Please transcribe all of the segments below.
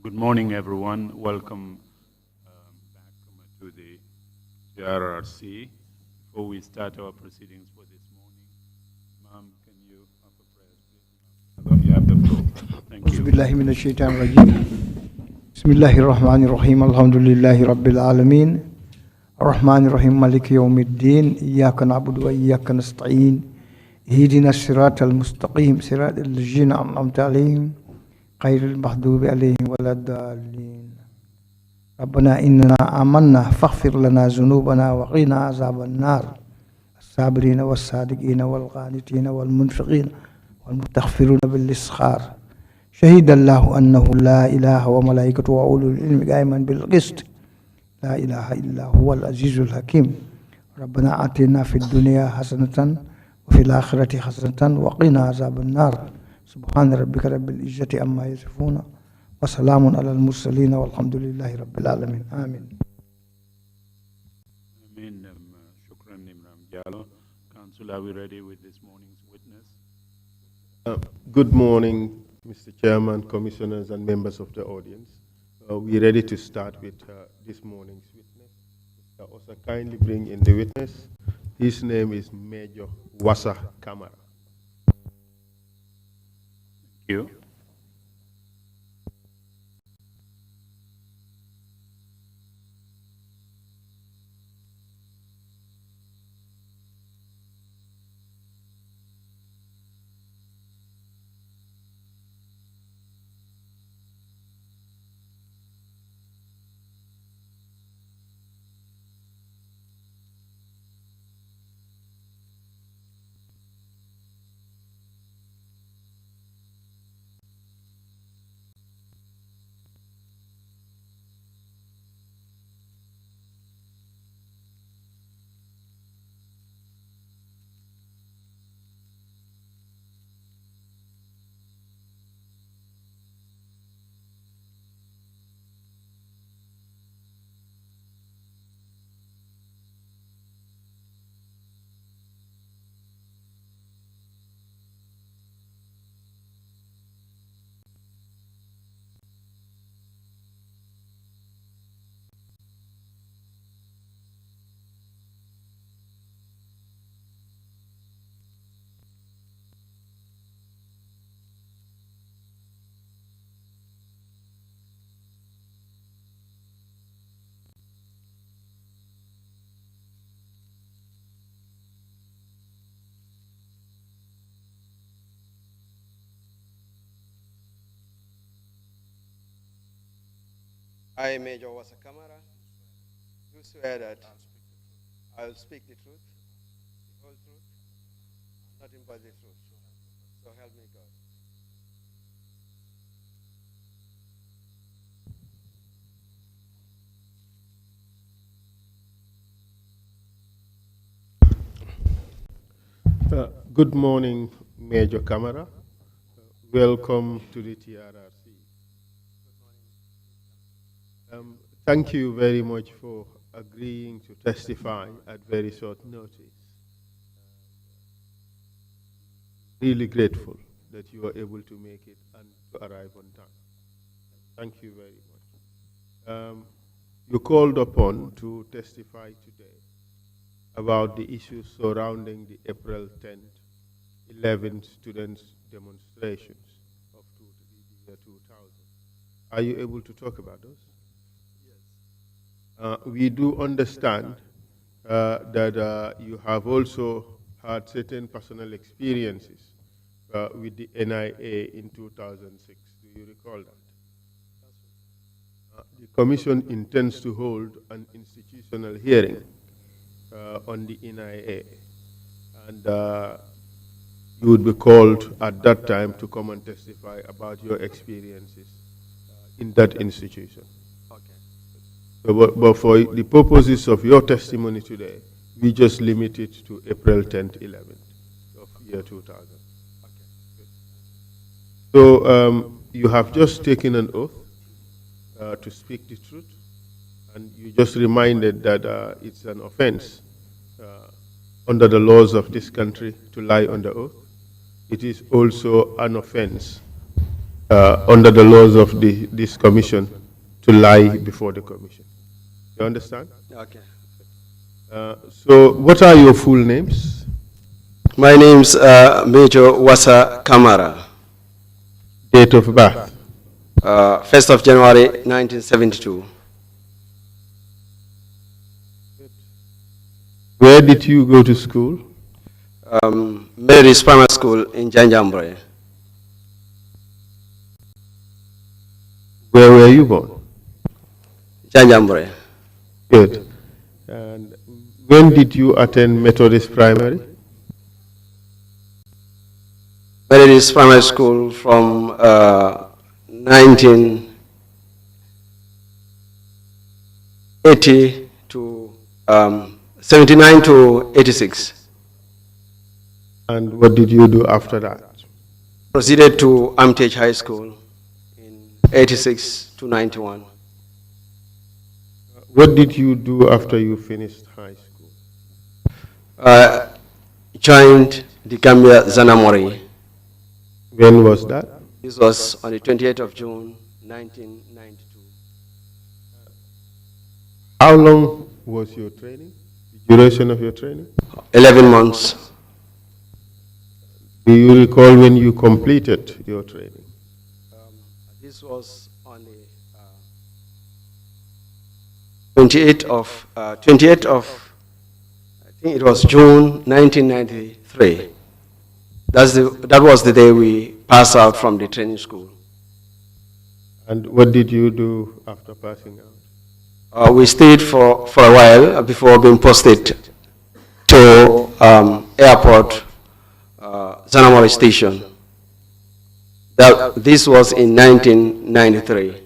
Good morning, everyone. Welcome back to the TRRC. Before we start our proceedings for this morning, Ma'am, can you offer prayers, please? You have the floor. Thank you. بسم الله الرحمن الرحيم الحمد لله رب العالمين الرحمن الرحيم مالك يوم الدين إياك نعبد وإياك نستعين اهدنا الصراط المستقيم صراط الذين أنعمت عليهم غير المغضوب عليهم ولا الضالين ربنا إننا آمنا فاغفر لنا ذنوبنا وقنا عذاب النار الصابرين والصادقين والقانتين والمنفقين والمستغفرين بالإسخار شهد الله أنه لا إله وملائكته وأولو العلم قائما بالقسط لا إله إلا هو العزيز الحكيم ربنا آتنا في الدنيا حسنة وفي الآخرة حسنة وقنا عذاب النار سبحان ربك رب العزة عما يصفون وسلام على المرسلين والحمد لله رب العالمين آمين. Amen. Shukran, Imram Jallo. Council, are we ready with this morning's witness? Good morning, Mr. Chairman, commissioners, and members of the audience. We're ready to start with this morning's witness. Mr. Osa, kindly bring in the witness. His name is Major Wassa Camara. Thank you. I, Major Wassa Camara, do swear that I will speak the truth, the whole truth, nothing but the truth. So help me God. Good morning, Major Camara. Welcome to the TRRC. Thank you very much for agreeing to testify at very short notice. Really grateful that you were able to make it and to arrive on time. Thank you very much. You called upon to testify today about the issues surrounding the April 10th, 11th students' demonstrations of the year 2000. Are you able to talk about those? We do understand that you have also had certain personal experiences with the NIA in 2006. Do you recall that? The Commission intends to hold an institutional hearing on the NIA, and you would be called at that time to come and testify about your experiences in that institution. But for the purposes of your testimony today, we just limit it to April 10th, 11th of year 2000. Okay. So you have just taken an oath to speak the truth, and you just reminded that it's an offense under the laws of this country to lie on the oath. It is also an offense under the laws of this commission to lie before the commission. You understand? Okay. So what are your full names? My name's Major Wassa Camara. Date of birth? 1st of January 1972. Where did you go to school? Mary's Primary School in Janjambure. Where were you born? Janjambure. Good. And when did you attend Methodist Primary? Mary's Primary School from 1980 to 79 to 86. And what did you do after that? Proceeded to Armitage High School in 86 to 91. What did you do after you finished high school? Joined the Gambia Zanamori. When was that? This was on the 28th of June, 1992. How long was your training? The duration of your training? 11 months. Do you recall when you completed your training? This was on the 28th of, I think it was June 1993. That was the day we passed out from the training school. And what did you do after passing out? We stayed for a while before being posted to airport, Zanamori station. This was in 1993.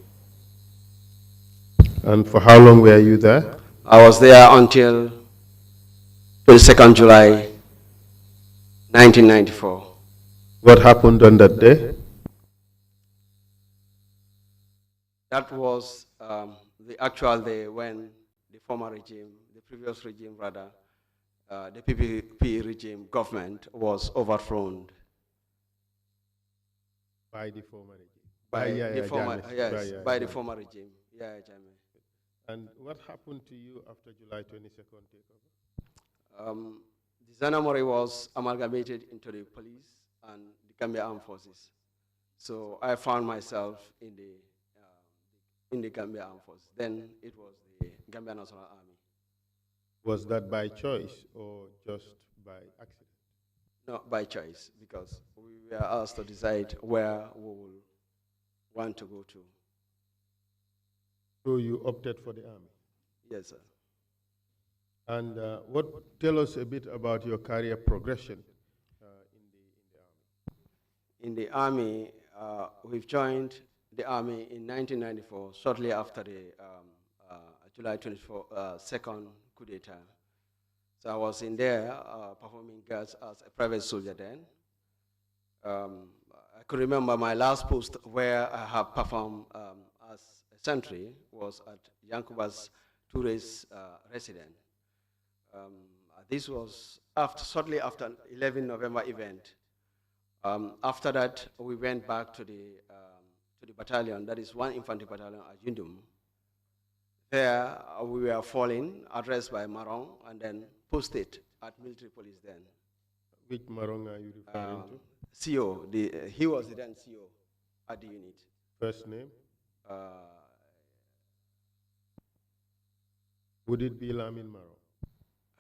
And for how long were you there? I was there until 22nd July 1994. What happened on that day? That was the actual day when the former regime, the previous regime rather, the PPP regime government was overthrown. By the former regime? By the former regime. Yeah, Jammeh. And what happened to you after July 22nd takeover? The Zanamori was amalgamated into the police and the Gambia Armed Forces. So I found myself in the Gambia Armed Forces. Then it was the Gambia National Army. Was that by choice or just by accident? No, by choice, because we were asked to decide where we will want to go to. So you opted for the army? Yes, sir. And tell us a bit about your career progression in the army. We've joined the army in 1994, shortly after the July 22nd coup d'etat. So I was in there performing guards as a private soldier then. I could remember my last post where I have performed as a sentry was at Yankuba's tourist residence. This was shortly after 11 November event. After that, we went back to the battalion, that is 1 Infantry Battalion at Yundum. There, we were falling, addressed by Marong, and then posted at military police then. Which Marong are you referring to? CO, he was the then CO at the unit. First name? Would it be Lamin Marong?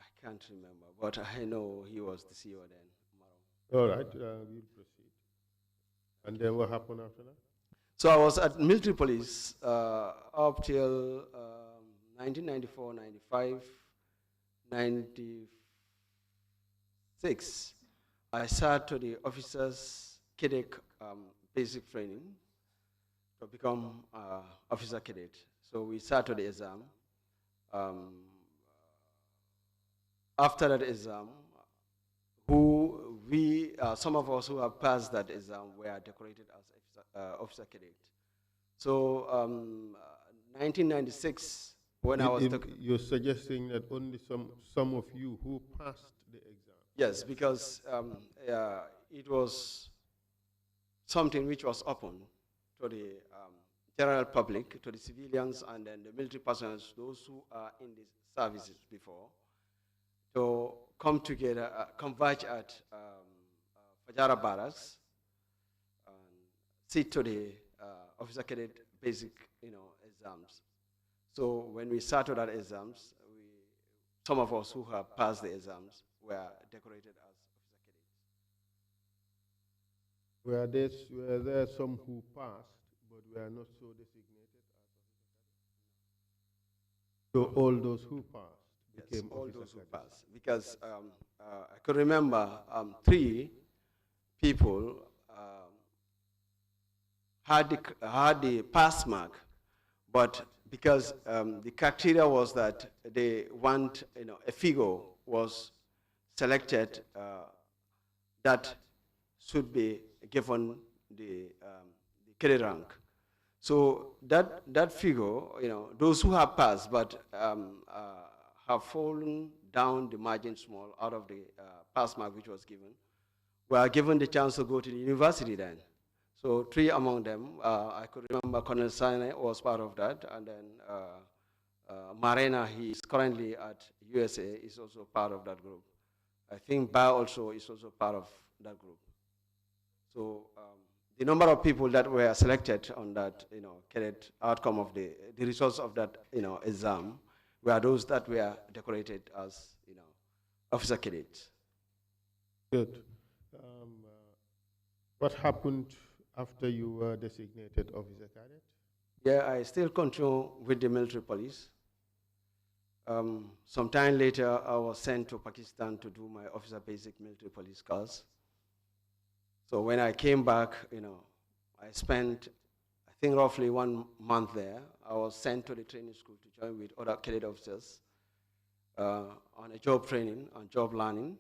I can't remember, but I know he was the CO then. All right, we'll proceed. And then what happened after that? So I was at military police up till 1994, 95, 96. I sat to the officers cadet basic training to become officer cadet. So we sat to the exam. After that exam, some of us who have passed that exam were decorated as officer cadet. So 1996, when I was... You're suggesting that only some of you who passed the exam? Yes, because it was something which was open. to the general public, to the civilians, and then the military personnel, those who are in the services before, to come together, converge at Fajara Barracks, and sit to the officer cadet basic, exams. So when we started our exams, some of us who have passed the exams were decorated as officer cadets. Were there some who passed, but were not so designated as officer cadets? So all those who passed became all officer those who cadets? passed. Because I could remember 3 people had the pass mark, but because the criteria was that they want, a figure was selected that should be given the cadet rank. So that figure, those who have passed but have fallen down the margin small out of the pass mark which was given, were given the chance to go to the university then. So 3 among them, I could remember Colonel Sane was part of that, and then Marena, he is currently at USA, is also part of that group. I think Ba also is also part of that group. So the number of people that were selected on that, cadet outcome of the results of that, exam, were those that were decorated as, officer cadets. Good. What happened after you were designated officer cadet? Yeah, I still continue with the military police. Some time later, I was sent to Pakistan to do my officer basic military police course. So when I came back, I spent, I think, roughly 1 month there. I was sent to the training school to join with other cadet officers on a job training, on job learning.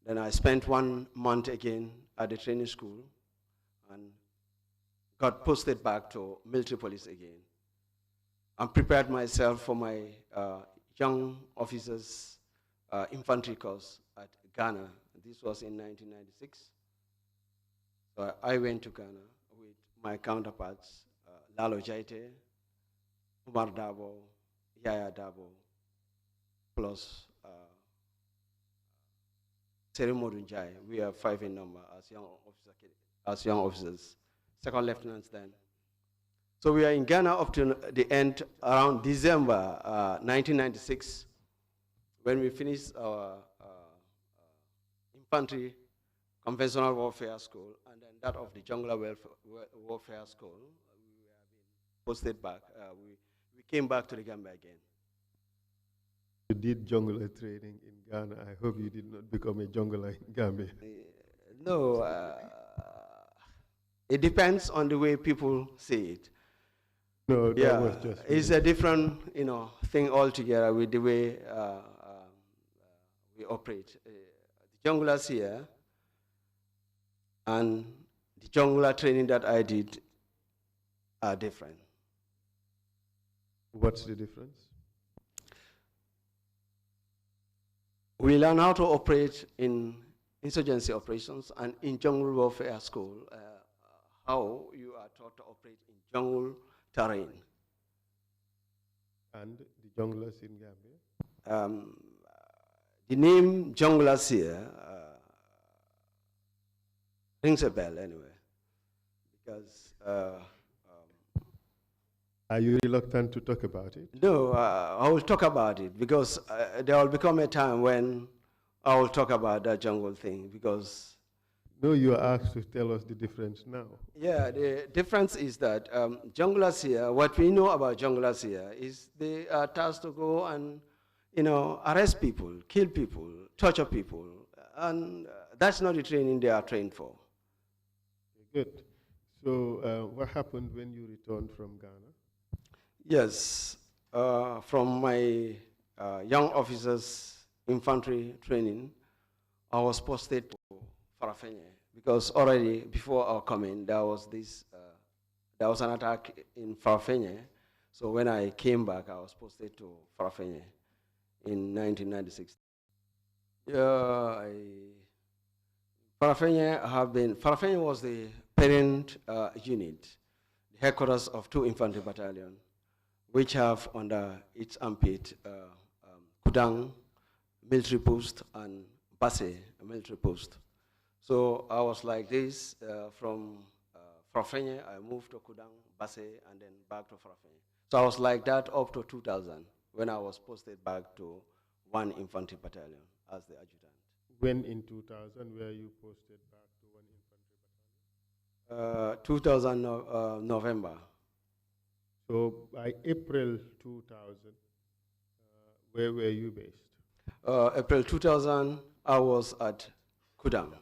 Then I spent 1 month again at the training school and got posted back to military police again. I prepared myself for my young officers infantry course at Ghana. This was in 1996. So I went to Ghana with my counterparts, Lalo Jaite, Umar Dabo, Yaya Dabo, plus Serimodun Jai. We are 5 in number as young officers, second lieutenants then. So we are in Ghana up to the end, around December 1996, when we finished our infantry conventional warfare school, and then that of the jungler warfare school. We have been posted back. We came back to the Gambia again. You did jungler training in Ghana. I hope you did not become a jungler in Gambia. No, it depends on the way people see it. No, that was just... It's a different, thing altogether with the way we operate. The junglers here and the jungler training that I did are different. What's the difference? We learn how to operate in insurgency operations, and in jungle warfare school, how you are taught to operate in jungle terrain. And the junglers in Gambia? The name junglers here rings a bell anyway, because... Are you reluctant to talk about it? No, I will talk about it, because there will become a time when I will talk about that jungle thing, because... No, you are asked to tell us the difference now. Yeah, the difference is that junglers here, what we know about junglers here is they are tasked to go and, arrest people, kill people, torture people, and that's not the training they are trained for. Good. So what happened when you returned from Ghana? Yes, from my young officers infantry training, I was posted to Farafenye, because already before our coming, there was an attack in Farafenye. So when I came back, I was posted to Farafenye in 1996. Farafenye was the parent unit. headquarters of 2 infantry battalion, which have under its armpit Kudang military post and Basse military post. So I was like this from Frafenye, I moved to Kudang, Basse, and then back to Frafenye. So I was like that up to 2000 when I was posted back to 1 infantry battalion as the adjutant. When in 2000 were you posted back to 1 infantry battalion? 2000 November. So by April 2000, where were you based? April 2000, I was at Kudang.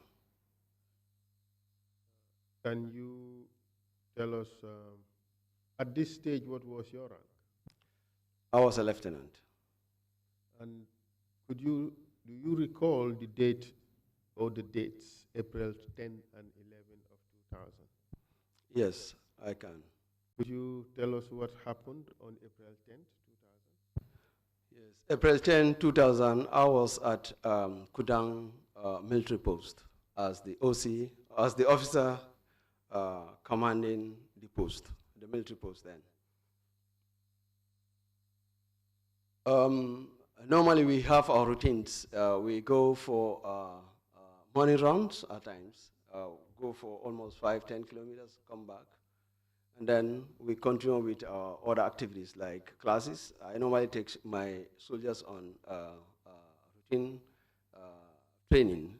Can you tell us, at this stage, what was your rank? I was a lieutenant. And do you recall the date or the dates, April 10 and 11 of 2000? Yes, I can. Could you tell us what happened on April 10, 2000? Yes, April 10, 2000, I was at Kudang military post as the OC, as the officer commanding the post, the military post then. Normally we have our routines. We go for morning rounds at times, go for almost 5-10 kilometers, come back. And then we continue with our other activities like classes. I normally take my soldiers on routine training.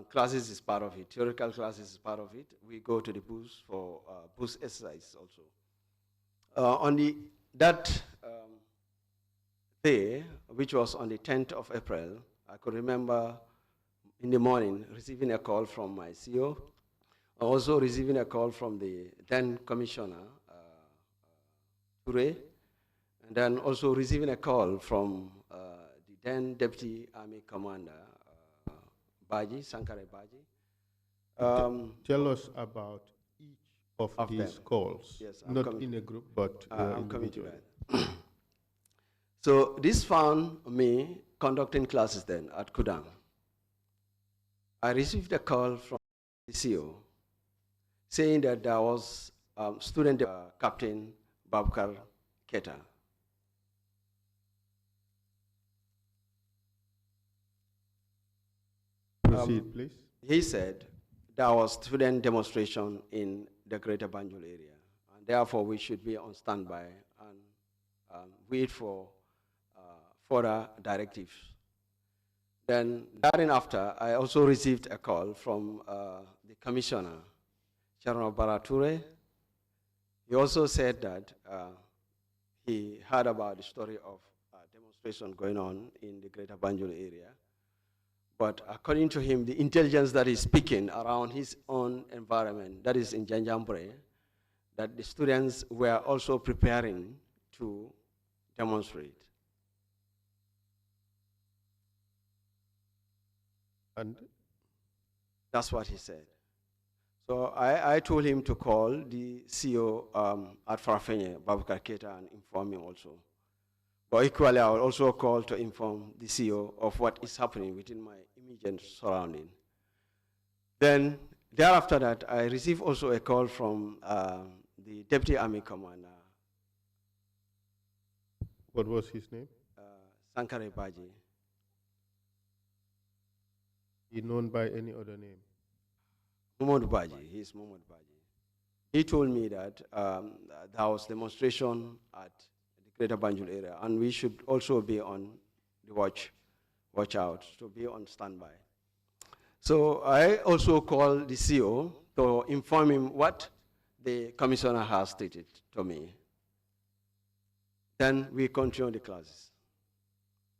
Classes is part of it. Theoretical classes is part of it. We go to the bush for bush exercise also. On that day, which was on the 10th of April, I could remember in the morning receiving a call from my CO, also receiving a call from the then Commissioner, Ture, and then also receiving a call from the then Deputy Army Commander, Baji, Sankare Baji. Tell us about each of these them. calls. Yes, not in a group, but I'm coming to individually. that. So this found me conducting classes then at Kudang. I received a call from the CO saying that there was student Captain Babkar Keta. Proceed, please. He said there was student demonstration in the Greater Banjul area, and therefore we should be on standby and wait for further directives. Then, thereafter, I also received a call from the Commissioner, Chairman Barature. He also said that he heard about the story of demonstration going on in the Greater Banjul area. But according to him, the intelligence that is speaking around his own environment, that is in Janjambure, that the students were also preparing to demonstrate. And that's what he said. So I told him to call the CEO at Farafenye, Babukar Keita, and inform him also. But equally, I will also call to inform the CEO of what is happening within my immediate surrounding. Then, thereafter that, I received also a call from the Deputy Army Commander. what was his name? Sankare Baji. He known by any other name? Mohamed Baji, he's Mohamed Baji. He told me that there was demonstration at the Greater Banjul area, and we should also be on the watch out, to be on standby. So I also called the CEO to inform him what the commissioner has stated to me. Then we continued the classes.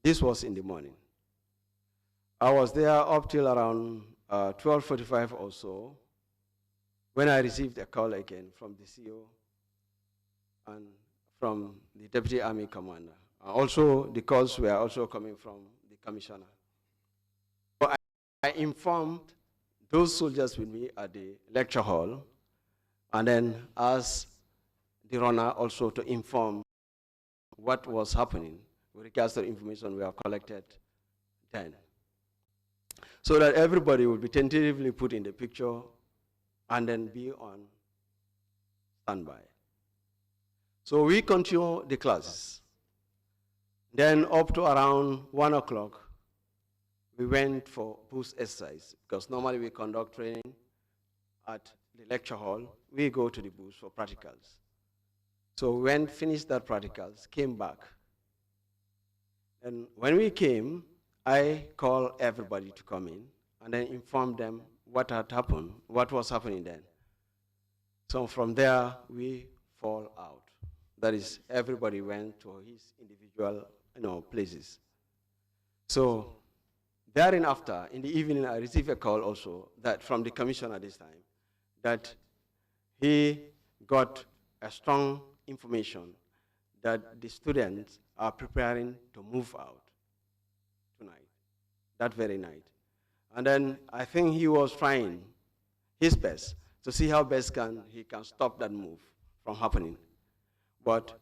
This was in the morning. I was there up till around 12:45 or so, when I received a call again from the CEO and from the Deputy Army Commander. Also, the calls were also coming from the Commissioner. So I informed those soldiers with me at the lecture hall, and then asked the runner also to inform what was happening with regards to the information we have collected then, so that everybody will be tentatively put in the picture and then be on standby. So we continue the classes. Then up to around 1 o'clock, we went for boost exercise, because normally we conduct training at the lecture hall. We go to the booth for practicals. So we went, finished that practicals, came back. And when we came, I called everybody to come in and then informed them what had happened, what was happening then. So from there, we fall out. That is, everybody went to his individual places. So thereafter, in the evening, I received a call also that from the commissioner this time, that he got a strong information that the students are preparing to move out tonight, that very night. And then I think he was trying his best to see how best he can stop that move from happening. But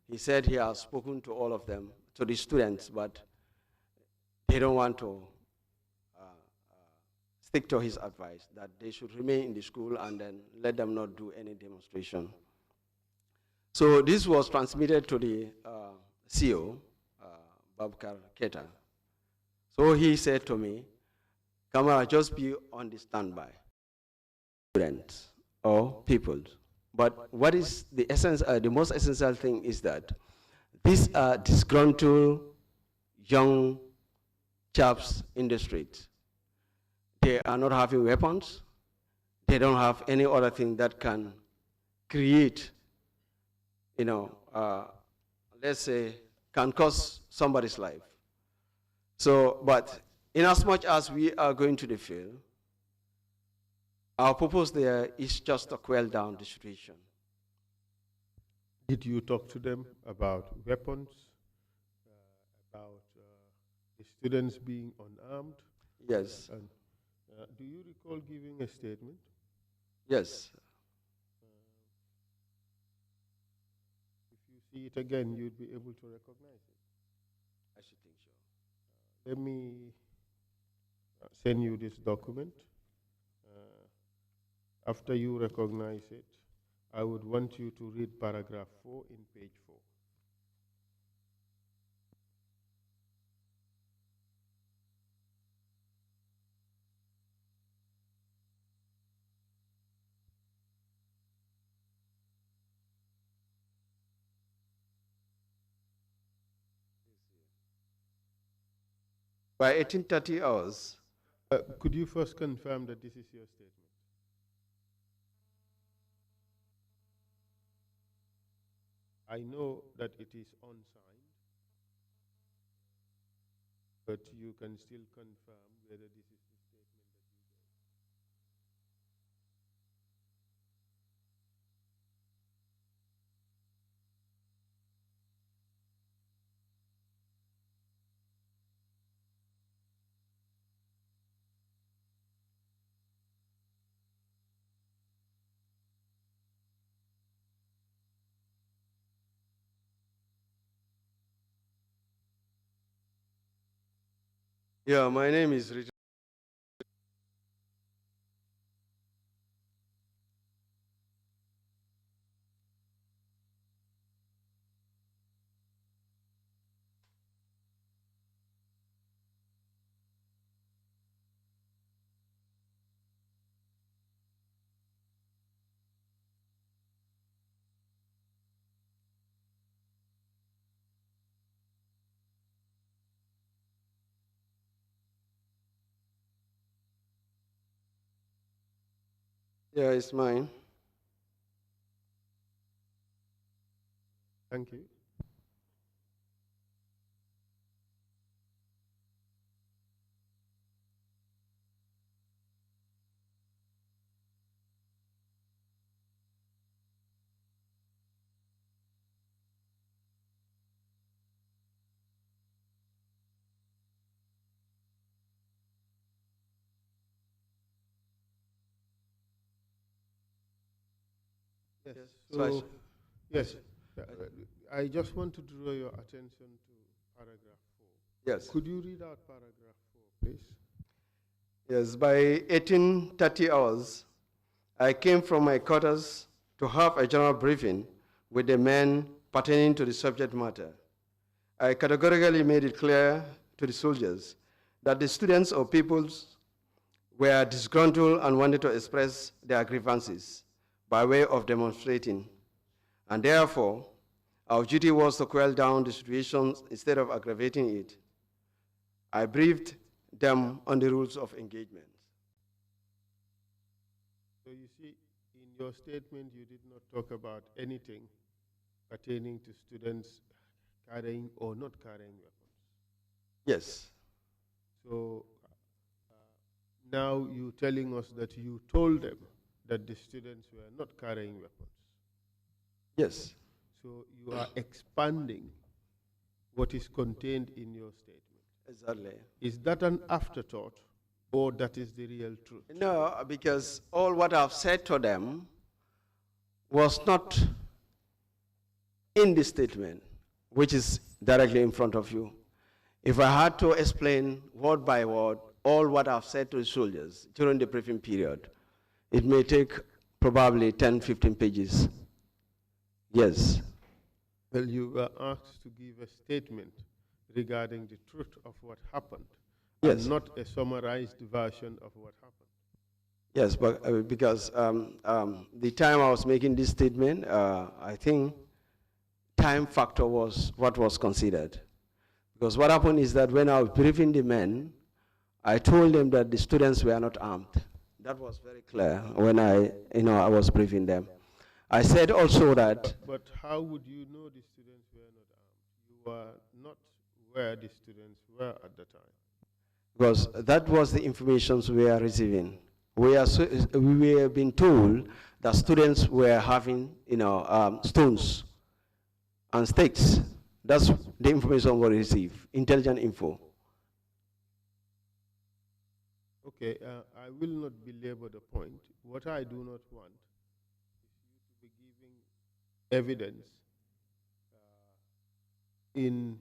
he said he has spoken to all of them, to the students, but they don't want to stick to his advice that they should remain in the school and then let them not do any demonstration. So this was transmitted to the CEO, Babkar Keta. So he said to me, Camara, just be on the standby, students or people. But what is the essence, the most essential thing is that these are disgruntled young chaps in the street. They are not having weapons. They don't have any other thing that can create, let's say, can cost somebody's life. So, but in as much as we are going to the field, our purpose there is just to quell down the situation. Did you talk to them about weapons, about the students being unarmed? Yes. And, do you recall giving a statement? Yes. If you see it again, you'd be able to recognize it. I should think so. Let me send you this document. After you recognize it, I would want you to read paragraph 4 in page 4. By 1830 hours. Could you first confirm that this is your statement? I know that it is unsigned, but you can still confirm whether this is the statement that you gave. Yeah, my name is Richard. Yeah, it's mine. Thank you. Yes. So, yes. I just want to draw your attention to paragraph 4. Yes. Could you read out paragraph 4, please? Yes, by 1830 hours, I came from my quarters to have a general briefing with the men pertaining to the subject matter. I categorically made it clear to the soldiers that the students or peoples were disgruntled and wanted to express their grievances by way of demonstrating. And therefore, our duty was to quell down the situation instead of aggravating it. I briefed them on the rules of engagement. So you see, in your statement, you did not talk about anything pertaining to students carrying or not carrying weapons. Yes. So now you're telling us that you told them that the students were not carrying weapons. Yes. So you are expanding what is contained in your statement. Exactly. Is that an afterthought, or that is the real truth? No, because all what I've said to them was not in the statement, which is directly in front of you. If I had to explain word by word all what I've said to the soldiers during the briefing period, it may take probably 10, 15 pages. Yes. Well, you were asked to give a statement regarding the truth of what happened, yes, and not a summarized version of what happened. Yes, but because the time I was making this statement, I think time factor was what was considered. Because what happened is that when I was briefing the men, I told them that the students were not armed. That was very clear when I was briefing them. I said also that. But how would you know the students were not armed? You were not where the students were at the time. Because that was the information we were receiving. We were being told that students were having, stones and sticks. That's the information we received, intelligent info. Okay, I will not belabor the point. What I do not want is you to be giving evidence in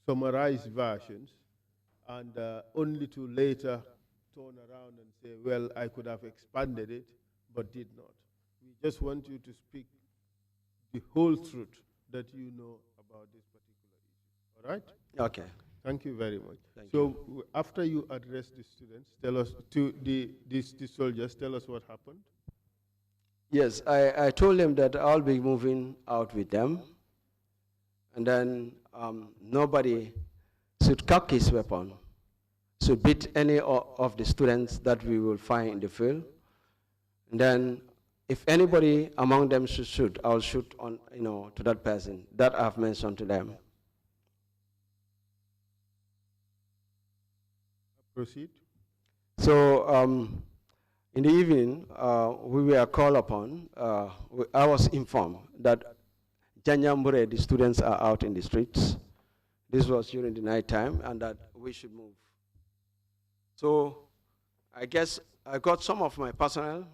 summarized versions, and only to later turn around and say, well, I could have expanded it, but did not. We just want you to speak the whole truth that you know about this particular issue. All right? Okay. Thank you very much. Thank you. After you address the students, tell us, to the soldiers, tell us what happened. Yes, I told them that I'll be moving out with them, and then nobody should cock his weapon, should beat any of the students that we will find in the field. And then if anybody among them should shoot, I'll shoot on, to that person. That I've mentioned to them. Proceed. So in the evening, we were called upon. I was informed that Janyambure, the students are out in the streets. This was during the night time, and that we should move. So I guess I got some of my personnel.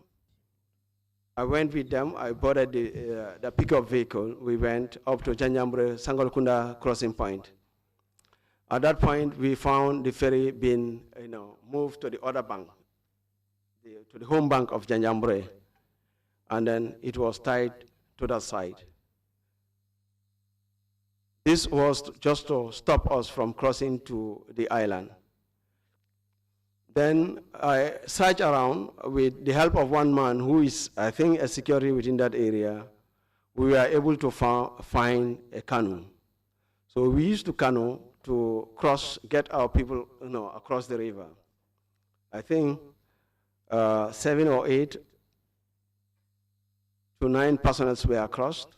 I went with them. I boarded the pickup vehicle. We went up to Janyambure Sangolkunda crossing point. At that point, we found the ferry being, moved to the other bank, to the home bank of Janyambure, and then it was tied to that side. This was just to stop us from crossing to the island. Then I searched around with the help of one man who is, I think, a security within that area. We were able to find a canoe. So we used to canoe to get our people, across the river. I think 7 or 8 to 9 personnel were crossed,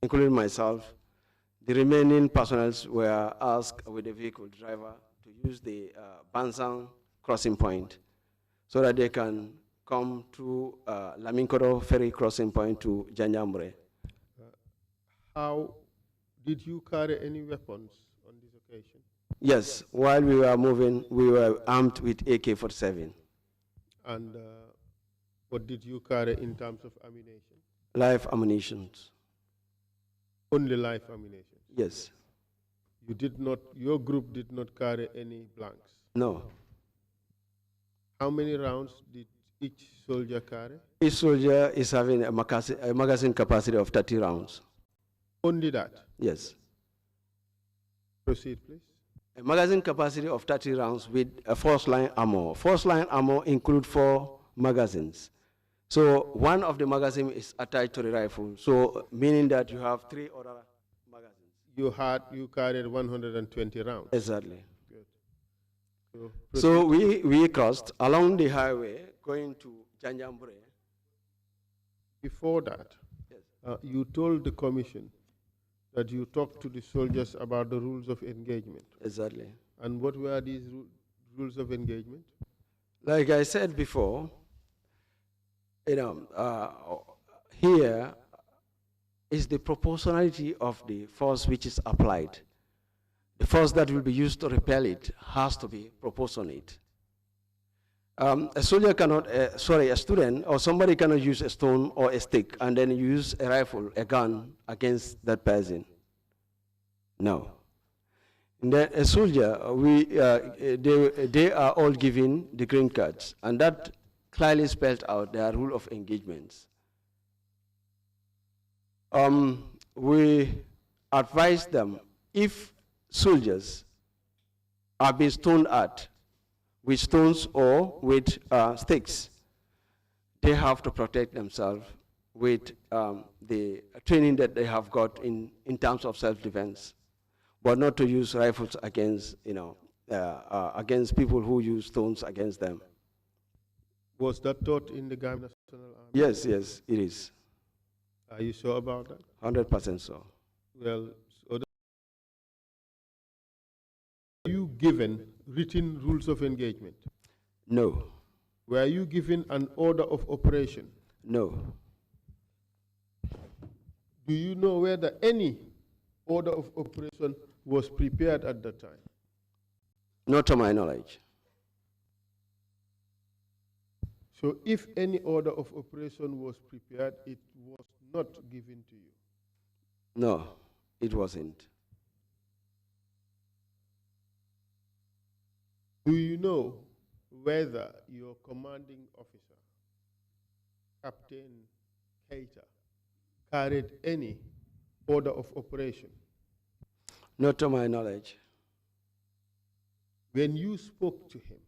including myself. The remaining personnel were asked with the vehicle driver to use the Bansang crossing point so that they can come to Laminkoro ferry crossing point to Janyambure. How did you carry any weapons on this occasion? Yes, while we were moving, we were armed with AK-47. And what did you carry in terms of ammunition? Live ammunition. Only live ammunition? Yes. You did not, your group did not carry any blanks? No. How many rounds did Each soldier carry? Each soldier is having a magazine capacity of 30 rounds. Only that? Yes. Proceed, please. A magazine capacity of 30 rounds with a force-line ammo. Force-line ammo include 4 magazines. So one of the magazines is attached to the rifle, so meaning that you have 3 other magazines. You carried 120 rounds? Exactly. Good. So we crossed along the highway going to Janjambure. Before that, yes. You told the commission that you talked to the soldiers about the rules of engagement. Exactly. And what were these rules of engagement? Like I said before, here is the proportionality of the force which is applied. The force that will be used to repel it has to be proportionate. A soldier cannot, a student or somebody cannot use a stone or a stick and then use a rifle, a gun against that person. No. And then a soldier, they are all given the green cards, and that clearly spelled out their rule of engagements. We advise them, if soldiers are being stoned at with stones or with sticks, they have to protect themselves with the training that they have got in terms of self-defense, but not to use rifles against, against people who use stones against them. Was that taught in the Gambia National Army? Yes, yes, it is. Are you sure about that? 100% so. Well, so were you given written rules of engagement? No. Were you given an order of operation? No. Do you know whether any order of operation was prepared at that time? Not to my knowledge. So if any order of operation was prepared, it was not given to you? No, it wasn't. Do you know whether your commanding officer, Captain Keita, carried any order of operation? Not to my knowledge. When you spoke to him,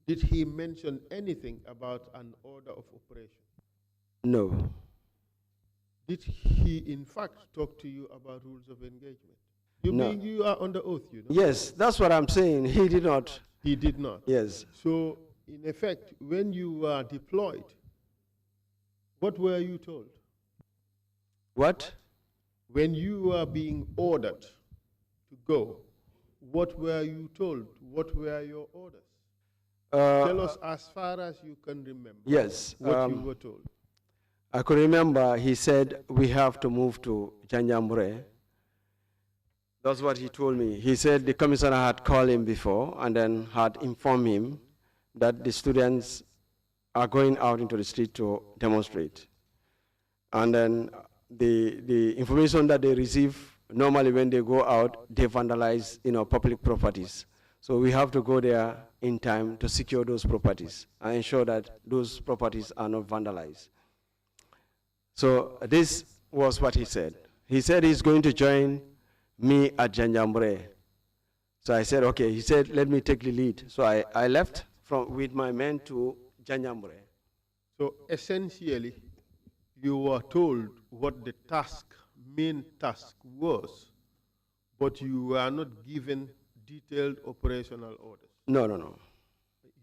did he mention anything about an order of operation? No. Did he, in fact, talk to you about rules of engagement? You No. mean you are under oath, you know? Yes, that's what I'm saying. He did not. He did not? Yes. So, in effect, when you were deployed, what were you told? What? When you were being ordered to go, what were you told? What were your orders? Tell us as far as you can remember. Yes. What you were told. I could remember he said we have to move to Janjambure. That's what he told me. He said the commissioner had called him before and then had informed him that the students are going out into the street to demonstrate. And then the information that they receive, normally when they go out, they vandalize, public properties. So we have to go there in time to secure those properties and ensure that those properties are not vandalized. So this was what he said. He said he's going to join me at Janjambure. So I said, okay. He said, let me take the lead. So I left with my men to Janjambure. So essentially, you were told what the main task was, but you were not given detailed operational orders. No, no, no.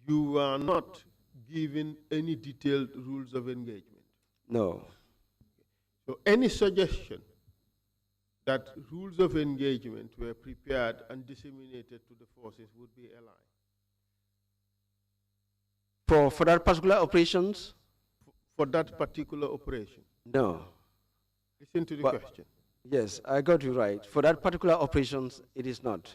You were not given any detailed rules of engagement. No. So any suggestion that rules of engagement were prepared and disseminated to the forces would be a lie. For that particular operations? For that particular operation? No. Listen to the question. Yes, I got you right. For that particular operations, it is not.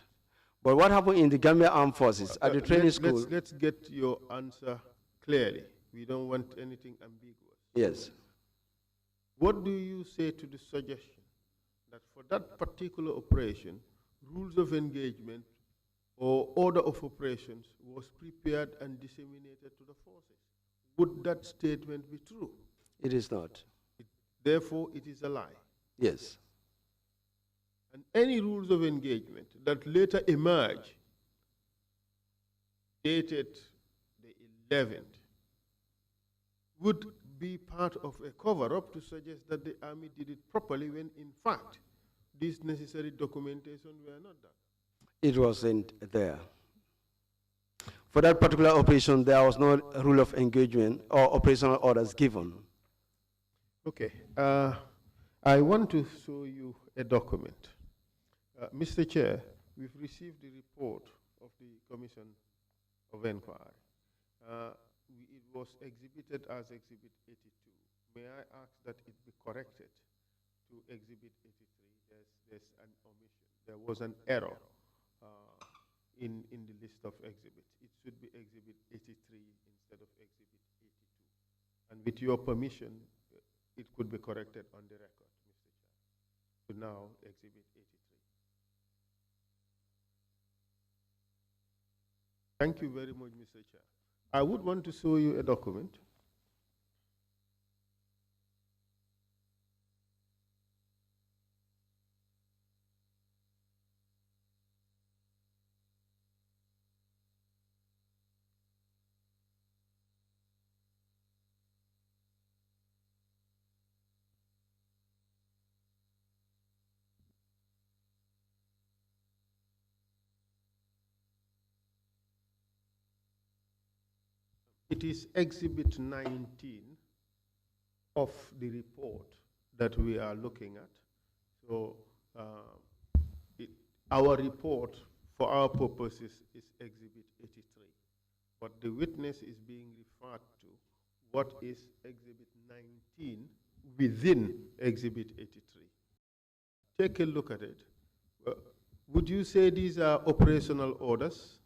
But what happened in the Gambia Armed Forces at the training school? Let's get your answer clearly. We don't want anything ambiguous. Yes. What do you say to the suggestion that for that particular operation, rules of engagement or order of operations was prepared and disseminated to the forces? would that statement be true? It is not. Therefore, it is a lie. Yes. And any rules of engagement that later emerge, dated the 11th, would be part of a cover-up to suggest that the army did it properly when, in fact, these necessary documentation were not done. It wasn't there. For that particular operation, there was no rule of engagement or operational orders given. Okay. I want to show you a document. Mr. Chair, we've received the report of the Commission of Inquiry. It was exhibited as Exhibit 82. May I ask that it be corrected to Exhibit 83? There's an omission. There was an error in the list of exhibits. It should be Exhibit 83 instead of Exhibit 82. And with your permission, it could be corrected on the record, Mr. Chair. So now, Exhibit 83. Thank you very much, Mr. Chair. I would want to show you a document. It is Exhibit 19 of the report that we are looking at. So our report, for our purposes, is Exhibit 83. But the witness is being referred to what is Exhibit 19 within Exhibit 83. Take a look at it. Would you say these are operational orders?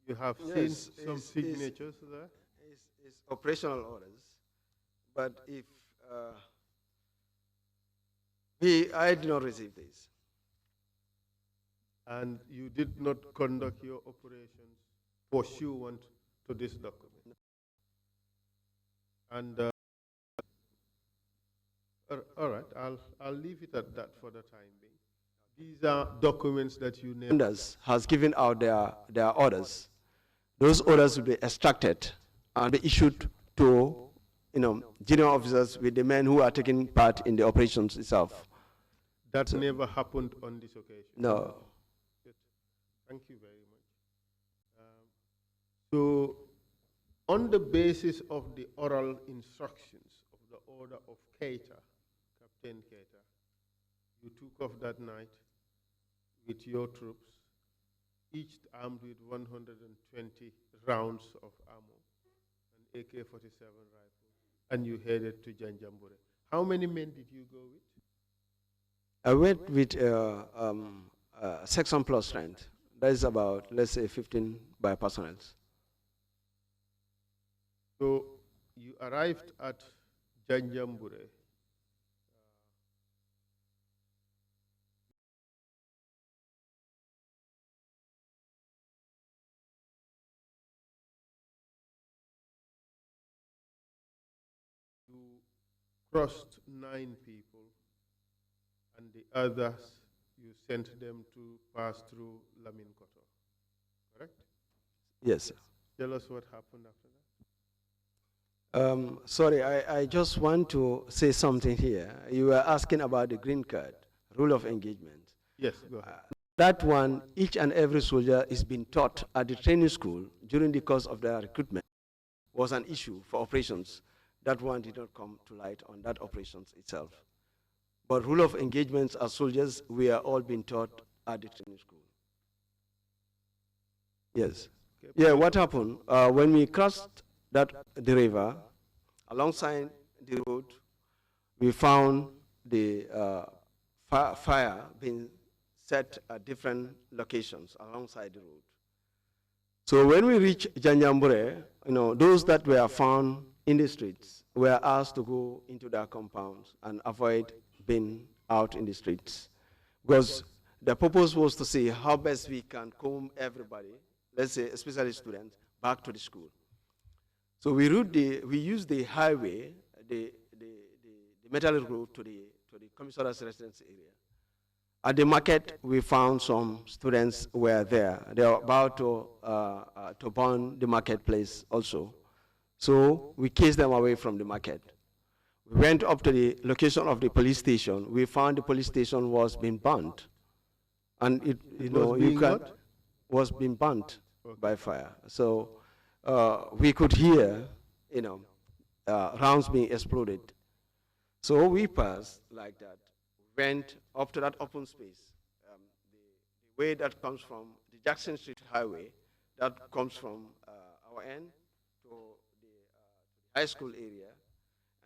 You have seen some signatures there? It's operational orders, but if I did not receive this. And you did not conduct your operations pursuant to this document? And all right, I'll leave it at that for the time being. These are documents that you named. Has given out their orders. Those orders will be extracted and be issued to, junior officers with the men who are taking part in the operations itself. That never happened on this occasion? No. Good. Thank you very much. So, on the basis of the oral instructions of the order of Keita, Captain Keita, you took off that night with your troops, each armed with 120 rounds of ammo, an AK-47 rifle, and you headed to Janjambure. How many men did you go with? I went with section plus strength. That is about, let's say, 15 by personnel. So you arrived at Janjambure. You crossed 9 people, and the others you sent them to pass through Lamin Koto, correct? Yes, sir. Tell us what happened after that. Sorry, I just want to say something here. You were asking about the green card, rule of engagement. Yes, go ahead. That one, each and every soldier is being taught at the training school during the course of their recruitment, was an issue for operations. That one did not come to light on that operations itself. But rule of engagements as soldiers, we are all being taught at the training school. Yes. Yeah, what happened? When we crossed the river, alongside the road, we found the fire being set at different locations alongside the road. So when we reached Janjambure, those that were found in the streets were asked to go into their compounds and avoid being out in the streets. Because the purpose was to see how best we can comb everybody, let's say especially students, back to the school. So we used the highway, the metal road to the commissariat's residence area. At the market, we found some students were there. They were about to burn the marketplace also. So we chased them away from the market. We went up to the location of the police station. We found the police station was being burnt. And was being burnt by fire. So we could hear, rounds being exploded. So we passed like that, went up to that open space. The way that comes from the Jackson Street Highway, that comes from our end to the high school area.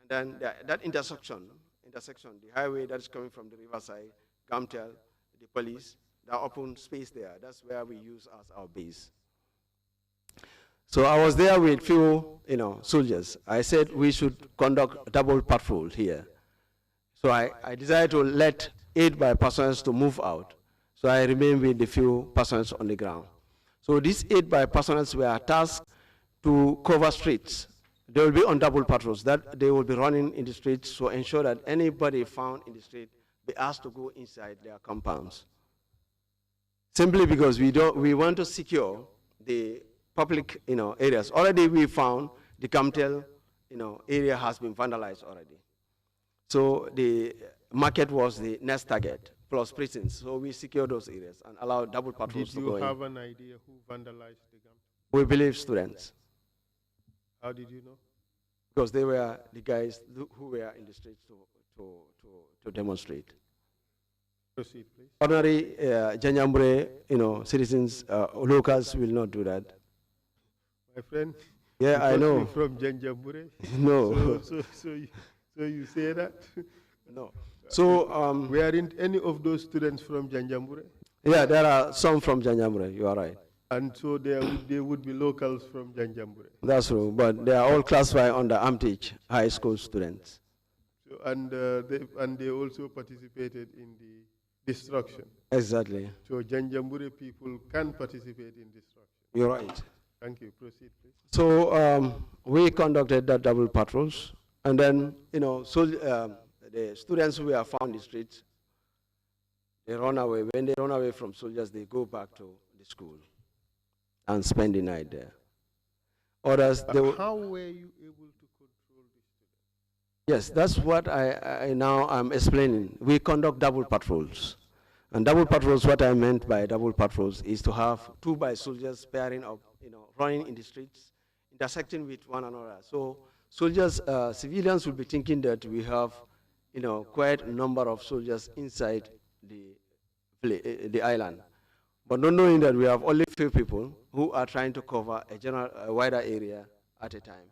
And then that intersection, the highway that is coming from the riverside, Gamtel, the police, the open space there, that's where we use as our base. So I was there with few, soldiers. I said we should conduct double patrol here. So I decided to let 8 by personnel to move out. So I remained with the few personnel on the ground. So these 8 by personnel were tasked to cover streets. They will be on double patrols, that they will be running in the streets to ensure that anybody found in the street be asked to go inside their compounds. Simply because we want to secure the public, areas. Already we found the Camtel, area has been vandalized already. So the market was the next target, plus prisons. So we secure those areas and allow double patrols to go in. Did you have an idea who vandalized the Camtel? We believe students. How did you know? Because they were the guys who were in the streets to demonstrate. Proceed, please. Ordinary Janjambure, citizens, locals will not do that. My friend. Yeah, I know. From Janjambure. No. So you say that? No. So weren't any of those students from Janjambure? Yeah, there are some from Janjambure. You are right. And so they would be locals from Janjambure. That's true, but they are all classified under Amtich high school students. So, and they also participated in the destruction. Exactly. So Janjambure people can participate in destruction. You're right. Thank you. Proceed, please. So we conducted that double patrols, and then the students who were found in the streets, they run away. When they run away from soldiers, they go back to the school and spend the night there. Others, how were you able to control the students? Yes, that's what I now am explaining. We conduct double patrols. And double patrols, what I meant by double patrols is to have 2 by soldiers pairing up, running in the streets, intersecting with one another. So soldiers, civilians will be thinking that we have, quite a number of soldiers inside the island. But not knowing that we have only few people who are trying to cover a wider area at a time.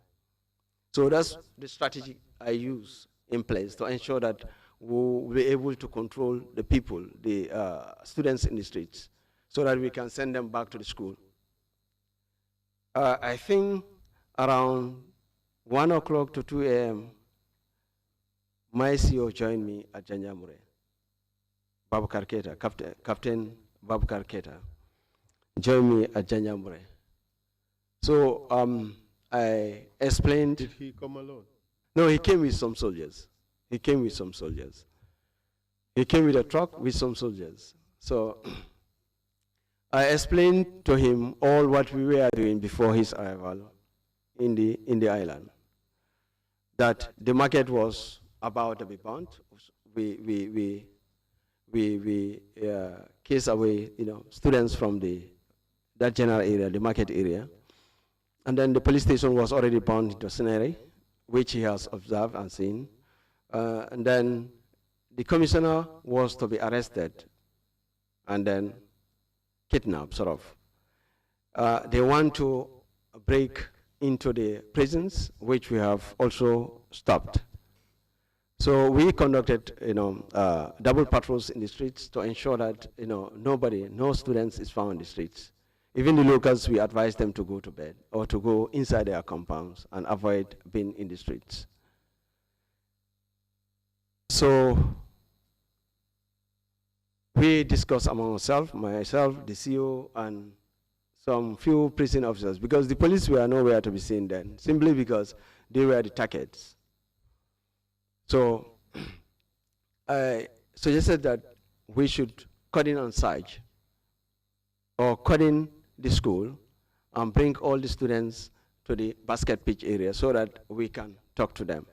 So that's the strategy I use in place to ensure that we'll be able to control the people, the students in the streets, so that we can send them back to the school. I think around 1 o'clock to 2 a.m., my CEO joined me at Janjambure, Babakar Keita, Captain Babakar Keita, joined me at Janjambure. So I explained. Did he come alone? No, he came with some soldiers. He came with a truck with some soldiers. So I explained to him all what we were doing before his arrival in the island. That the market was about to be burnt. We chased away, students from that general area, the market area. And then the police station was already burned into scenery, which he has observed and seen. And then the commissioner was to be arrested and then kidnapped, sort of. They want to break into the prisons, which we have also stopped. So we conducted, double patrols in the streets to ensure that, no students is found in the streets. Even the locals, we advise them to go to bed or to go inside their compounds and avoid being in the streets. So we discussed among ourselves, myself, the CEO, and some few prison officers, because the police were nowhere to be seen then, simply because they were the targets. So I suggested that we should cut in on Sarge, or cut in the school and bring all the students to the basket pitch area so that we can talk to them.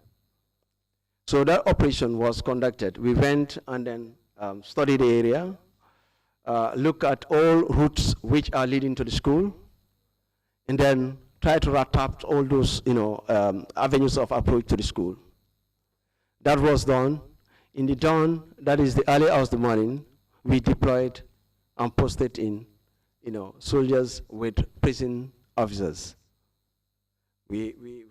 So that operation was conducted. We went and then studied the area, look at all routes which are leading to the school, and then try to rat up all those avenues of approach to the school. That was done. In the dawn, that is the early hours of the morning, we deployed and posted in soldiers with prison officers. We